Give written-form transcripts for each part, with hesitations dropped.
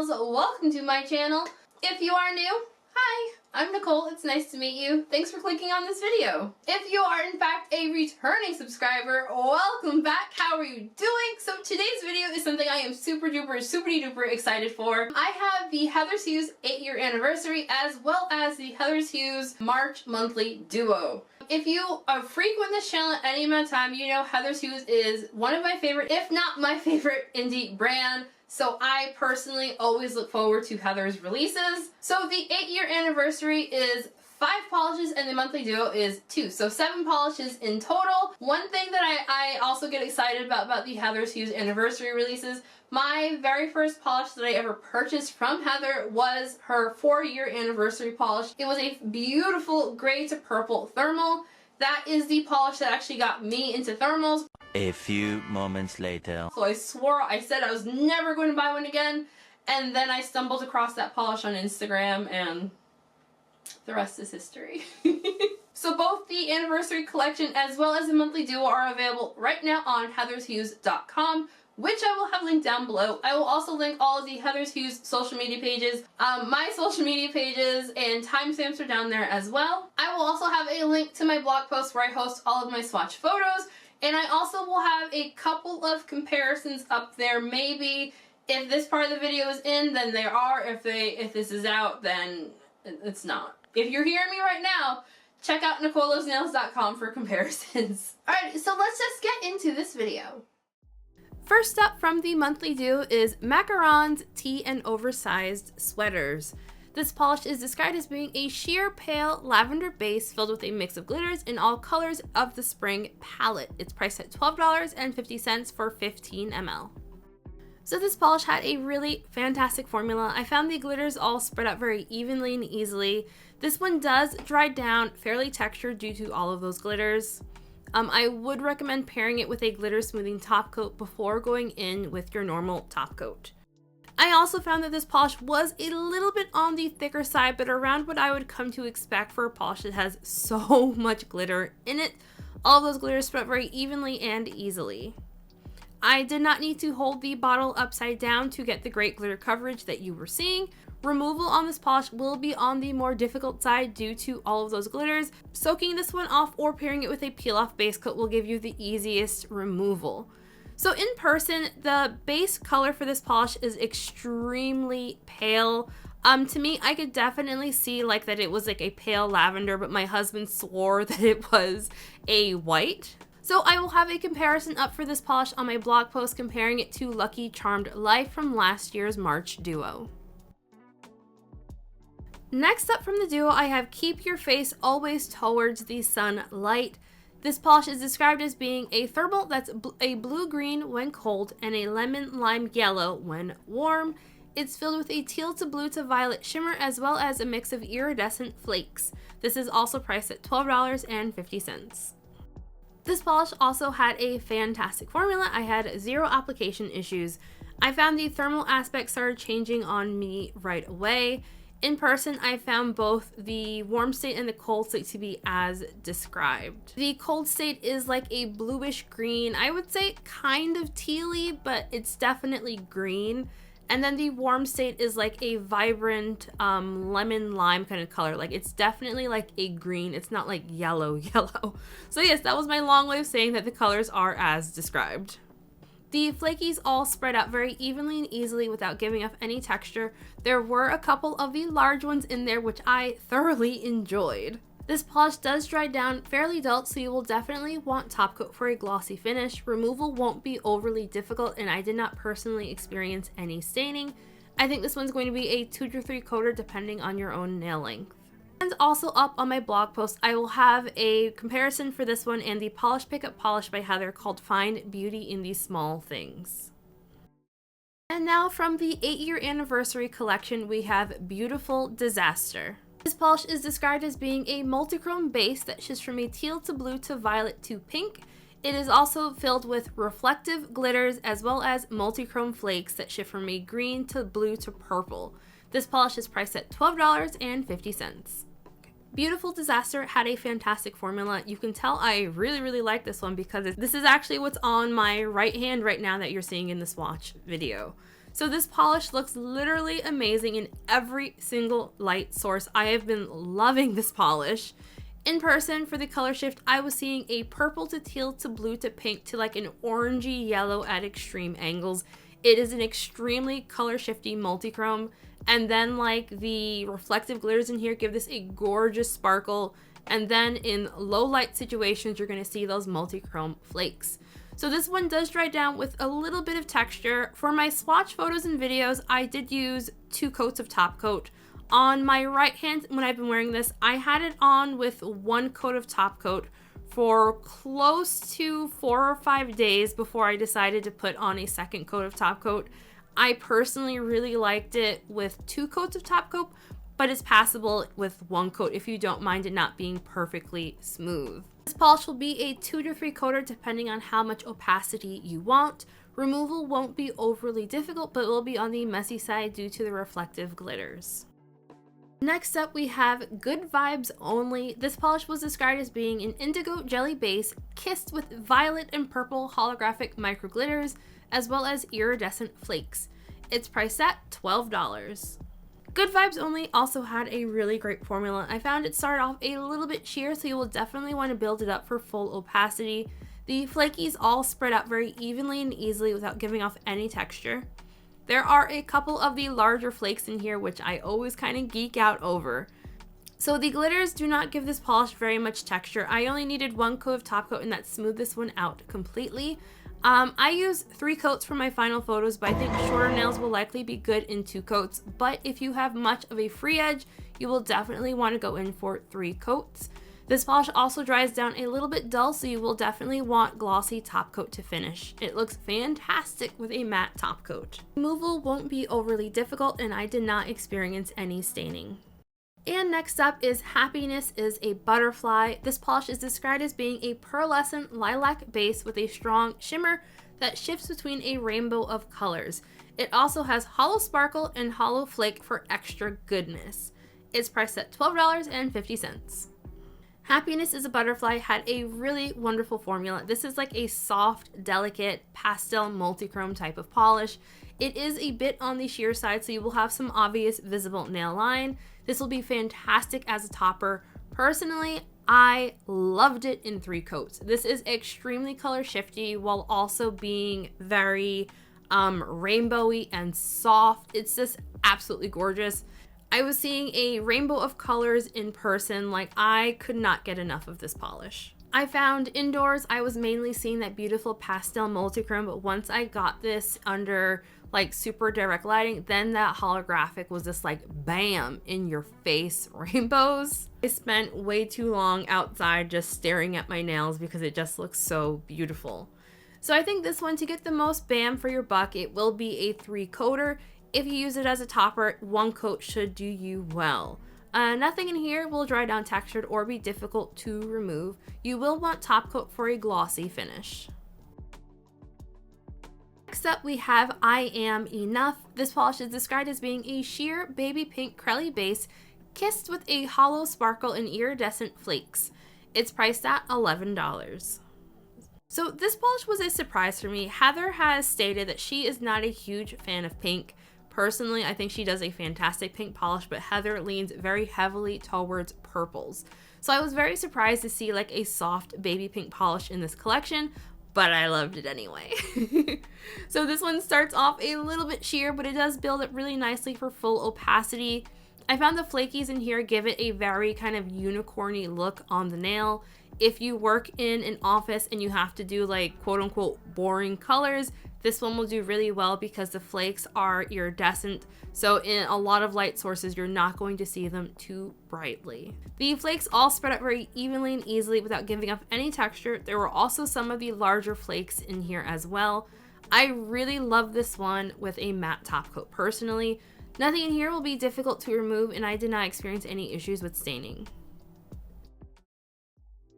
pals, welcome to my channel. If you are new, hi, I'm Nicole, it's nice to meet you. Thanks for clicking on this video. If you are in fact a returning subscriber, welcome back, how are you doing? So today's video is something I am super duper excited for. I have the Heather's Hues 8-year anniversary as well as the Heather's Hues March monthly duo. If you frequent this channel at any amount of time, you know Heather's Hues is one of my favorite, if not my favorite, indie brand. So I personally always look forward to Heather's releases. So the 8-year anniversary is 5 polishes and the monthly duo is 2. So 7 polishes in total. One thing that I also get excited about the Heather's Hues anniversary releases, my very first polish that I ever purchased from Heather was her 4-year anniversary polish. It was a beautiful gray to purple thermal. That is the polish that actually got me into thermals. A few moments later. So I said I was never going to buy one again, and then I stumbled across that polish on Instagram and the rest is history. So both the anniversary collection as well as the monthly duo are available right now on heathershues.com, which I will have linked down below. I will also link all of the Heather's Hues social media pages. My social media pages and timestamps are down there as well. I will also have a link to my blog post where I host all of my swatch photos, and I also will have a couple of comparisons up there. Maybe if this part of the video is in, then they are. If this is out, then it's not. If you're hearing me right now, check out nicolosnails.com for comparisons. Alright, so let's just get into this video. First up from the monthly duo is Macarons Tea and Oversized Sweaters. This polish is described as being a sheer pale lavender base filled with a mix of glitters in all colors of the spring palette. It's priced at $12.50 for 15 ml. So this polish had a really fantastic formula. I found the glitters all spread out very evenly and easily. This one does dry down fairly textured due to all of those glitters. I would recommend pairing it with a glitter smoothing top coat before going in with your normal top coat. I also found that this polish was a little bit on the thicker side, but around what I would come to expect for a polish that has so much glitter in it. All of those glitters spread very evenly and easily. I did not need to hold the bottle upside down to get the great glitter coverage that you were seeing. Removal on this polish will be on the more difficult side due to all of those glitters. Soaking this one off or pairing it with a peel-off base coat will give you the easiest removal. So in person, the base color for this polish is extremely pale. To me, I could definitely see like that it was like a pale lavender, but my husband swore that it was a white. So I will have a comparison up for this polish on my blog post comparing it to Lucky Charmed Life from last year's March duo. Next up from the duo, I have Keep Your Face Always Towards the Sunlight. This polish is described as being a thermal that's a blue-green when cold and a lemon-lime yellow when warm. It's filled with a teal to blue to violet shimmer as well as a mix of iridescent flakes. This is also priced at $12.50. This polish also had a fantastic formula. I had 0 application issues. I found the thermal aspect started changing on me right away. In person, I found both the warm state and the cold state to be as described. The cold state is like a bluish green, I would say kind of tealy, but it's definitely green. And then the warm state is like a vibrant lemon lime kind of color. Like it's definitely like a green, it's not like yellow. So yes, that was my long way of saying that the colors are as described. The flakies all spread out very evenly and easily without giving up any texture. There were a couple of the large ones in there which I thoroughly enjoyed. This polish does dry down fairly dull, so you will definitely want top coat for a glossy finish. Removal won't be overly difficult and I did not personally experience any staining. I think this one's going to be a 2 to 3 coater depending on your own nail length. And also up on my blog post, I will have a comparison for this one and the Polish Pickup Polish by Heather called Find Beauty in the Small Things. And now from the 8-year anniversary collection, we have Beautiful Disaster. This polish is described as being a multichrome base that shifts from a teal to blue to violet to pink. It is also filled with reflective glitters as well as multichrome flakes that shift from a green to blue to purple. This polish is priced at $12.50. Beautiful Disaster had a fantastic formula. You can tell I really like this one because this is actually what's on my right hand right now that you're seeing in the swatch video. So this polish looks literally amazing in every single light source. I have been loving this polish. In person, for the color shift, I was seeing a purple to teal to blue to pink to like an orangey yellow at extreme angles. It is an extremely color shifty multi-chrome, and then like the reflective glitters in here give this a gorgeous sparkle, and then in low light situations you're going to see those multi-chrome flakes. So this one does dry down with a little bit of texture. For my swatch photos and videos, I did use 2 coats of top coat. On my right hand, when I've been wearing this, I had it on with 1 coat of top coat for close to 4 or 5 days before I decided to put on a 2nd coat of top coat. I personally really liked it with 2 coats of top coat, but it's passable with 1 coat if you don't mind it not being perfectly smooth. This polish will be a 2 to 3 coater depending on how much opacity you want. Removal won't be overly difficult, but will be on the messy side due to the reflective glitters. Next up, we have Good Vibes Only. This polish was described as being an indigo jelly base kissed with violet and purple holographic micro glitters, as well as iridescent flakes. It's priced at $12. Good Vibes Only also had a really great formula. I found it started off a little bit sheer, so you will definitely want to build it up for full opacity. The flakies all spread out very evenly and easily without giving off any texture. There are a couple of the larger flakes in here, which I always kind of geek out over. So the glitters do not give this polish very much texture. I only needed 1 coat of top coat and that smoothed this one out completely. I use 3 coats for my final photos, but I think shorter nails will likely be good in 2 coats. But if you have much of a free edge, you will definitely want to go in for 3 coats. This polish also dries down a little bit dull, so you will definitely want glossy top coat to finish. It looks fantastic with a matte top coat. Removal won't be overly difficult, and I did not experience any staining. And next up is Happiness Is a Butterfly. This polish is described as being a pearlescent lilac base with a strong shimmer that shifts between a rainbow of colors. It also has hollow sparkle and hollow flake for extra goodness. It's priced at $12.50. Happiness Is a Butterfly had a really wonderful formula. This is like a soft, delicate, pastel multi-chrome type of polish. It is a bit on the sheer side, so you will have some obvious visible nail line. This will be fantastic as a topper. Personally, I loved it in 3 coats. This is extremely color shifty while also being very rainbowy and soft. It's just absolutely gorgeous. I was seeing a rainbow of colors in person. Like, I could not get enough of this polish. I found indoors, I was mainly seeing that beautiful pastel multi-chrome, but once I got this under like super direct lighting, then that holographic was just like bam in your face rainbows. I spent way too long outside just staring at my nails because it just looks so beautiful. So I think this one, to get the most bam for your buck, it will be a 3 coater. If you use it as a topper, 1 coat should do you well. Nothing in here will dry down textured or be difficult to remove. You will want top coat for a glossy finish. Next up, we have I Am Enough. This polish is described as being a sheer baby pink crelly base kissed with a hollow sparkle and iridescent flakes. It's priced at $11. So this polish was a surprise for me. Heather has stated that she is not a huge fan of pink. Personally, I think she does a fantastic pink polish, but Heather leans very heavily towards purples. So I was very surprised to see like a soft baby pink polish in this collection, but I loved it anyway. So this one starts off a little bit sheer, but it does build up really nicely for full opacity. I found the flakies in here give it a very kind of unicorny look on the nail. If you work in an office and you have to do like quote unquote boring colors, this one will do really well because the flakes are iridescent. So in a lot of light sources, you're not going to see them too brightly. The flakes all spread out very evenly and easily without giving up any texture. There were also some of the larger flakes in here as well. I really love this one with a matte top coat personally. Nothing in here will be difficult to remove, and I did not experience any issues with staining.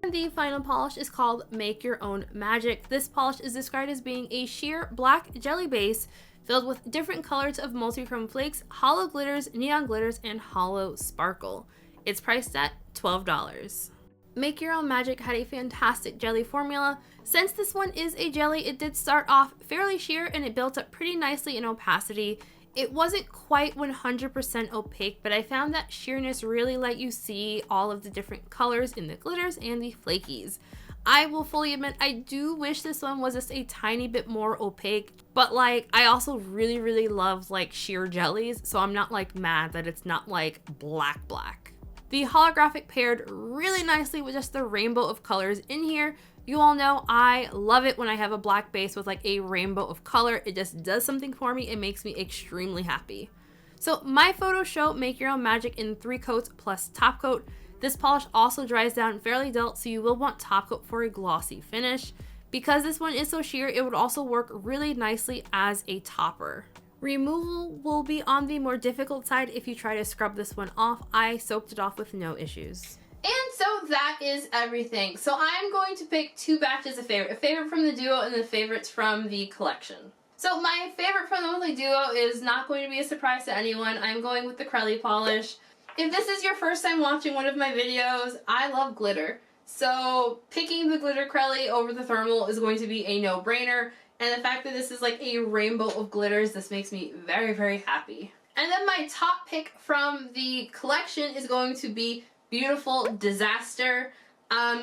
And the final polish is called Make Your Own Magic. This polish is described as being a sheer black jelly base filled with different colors of multi-chrome flakes, hollow glitters, neon glitters, and hollow sparkle. It's priced at $12. Make Your Own Magic had a fantastic jelly formula. Since this one is a jelly, it did start off fairly sheer and it built up pretty nicely in opacity. It wasn't quite 100% opaque, but I found that sheerness really let you see all of the different colors in the glitters and the flakies. I will fully admit, I do wish this one was just a tiny bit more opaque, but like, I also really love like sheer jellies, so I'm not like mad that it's not like black. The holographic paired really nicely with just the rainbow of colors in here. You all know I love it when I have a black base with like a rainbow of color. It just does something for me. It makes me extremely happy. So my photos show Make Your Own Magic in 3 coats plus top coat. This polish also dries down fairly dull, so you will want top coat for a glossy finish. Because this one is so sheer, it would also work really nicely as a topper. Removal will be on the more difficult side if you try to scrub this one off. I soaked it off with no issues. And so that is everything. So I'm going to pick 2 batches of favorite. A favorite from the duo and the favorites from the collection. So my favorite from the monthly duo is not going to be a surprise to anyone. I'm going with the Crelly polish. If this is your first time watching one of my videos, I love glitter. So picking the glitter Crelly over the thermal is going to be a no-brainer. And the fact that this is like a rainbow of glitters, this makes me very happy. And then my top pick from the collection is going to be Beautiful Disaster.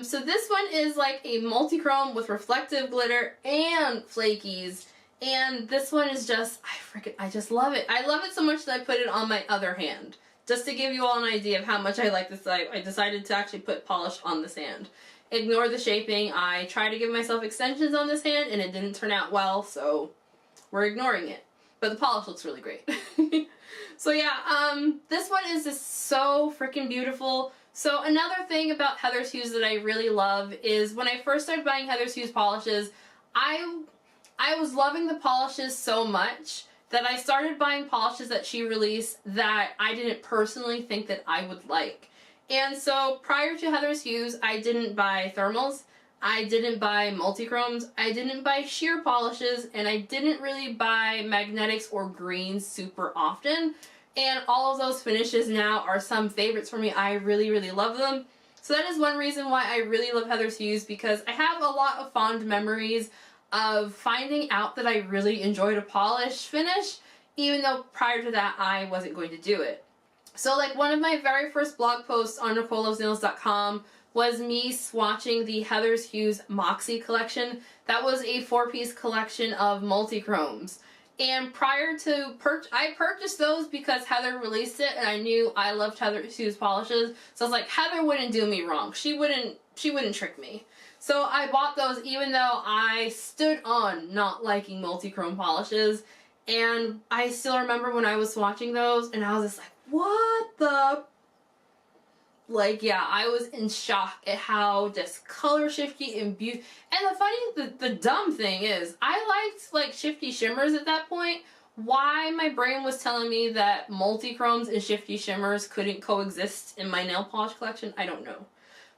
So this one is like a multi-chrome with reflective glitter and flakies. And this one is just, I just love it. I love it so much that I put it on my other hand. Just to give you all an idea of how much I like this, I decided to actually put polish on this hand. Ignore the shaping. I tried to give myself extensions on this hand and it didn't turn out well, so we're ignoring it. But the polish looks really great. So yeah, this one is just so freaking beautiful. So another thing about Heather's Hues that I really love is when I first started buying Heather's Hues polishes, I was loving the polishes so much that I started buying polishes that she released that I didn't personally think that I would like. And so prior to Heather's Hues, I didn't buy thermals, I didn't buy multichromes, I didn't buy sheer polishes, and I didn't really buy magnetics or greens super often. And all of those finishes now are some favorites for me. I really love them. So that is one reason why I really love Heather's Hues, because I have a lot of fond memories of finding out that I really enjoyed a polish finish, even though prior to that I wasn't going to do it. So like one of my very first blog posts on NicoleLovesNails.com was me swatching the Heather's Hues Moxie collection. That was a 4-piece collection of multi-chromes. And prior to I purchased those because Heather released it and I knew I loved Heather's Hues polishes. So I was like, Heather wouldn't do me wrong. She wouldn't trick me. So I bought those even though I stood on not liking multi-chrome polishes. And I still remember when I was swatching those and I was just like, what the? Like, yeah, I was in shock at how just color shifty and beautiful. And the dumb thing is, I liked like shifty shimmers at that point. Why my brain was telling me that multi-chromes and shifty shimmers couldn't coexist in my nail polish collection, I don't know.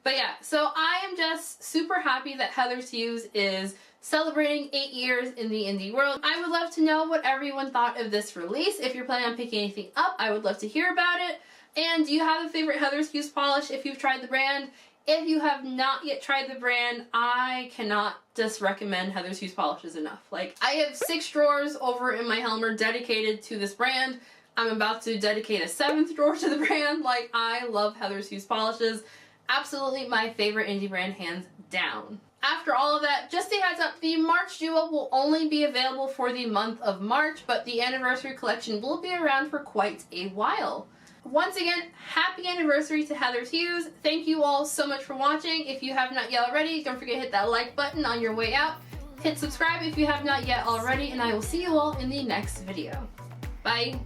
But yeah, so I am just super happy that Heather's Hues is celebrating 8 years in the indie world. I would love to know what everyone thought of this release. If you're planning on picking anything up, I would love to hear about it. And do you have a favorite Heather's Hues polish if you've tried the brand? If you have not yet tried the brand, I cannot just recommend Heather's Hues polishes enough. Like, I have 6 drawers over in my Helmer dedicated to this brand. I'm about to dedicate a 7th drawer to the brand. Like, I love Heather's Hues polishes. Absolutely my favorite indie brand, hands down. After all of that, just a heads up, the March duo will only be available for the month of March, but the anniversary collection will be around for quite a while. Once again, happy anniversary to Heather's Hues. Thank you all so much for watching. If you have not yet already, don't forget to hit that like button on your way out. Hit subscribe if you have not yet already, and I will see you all in the next video. Bye!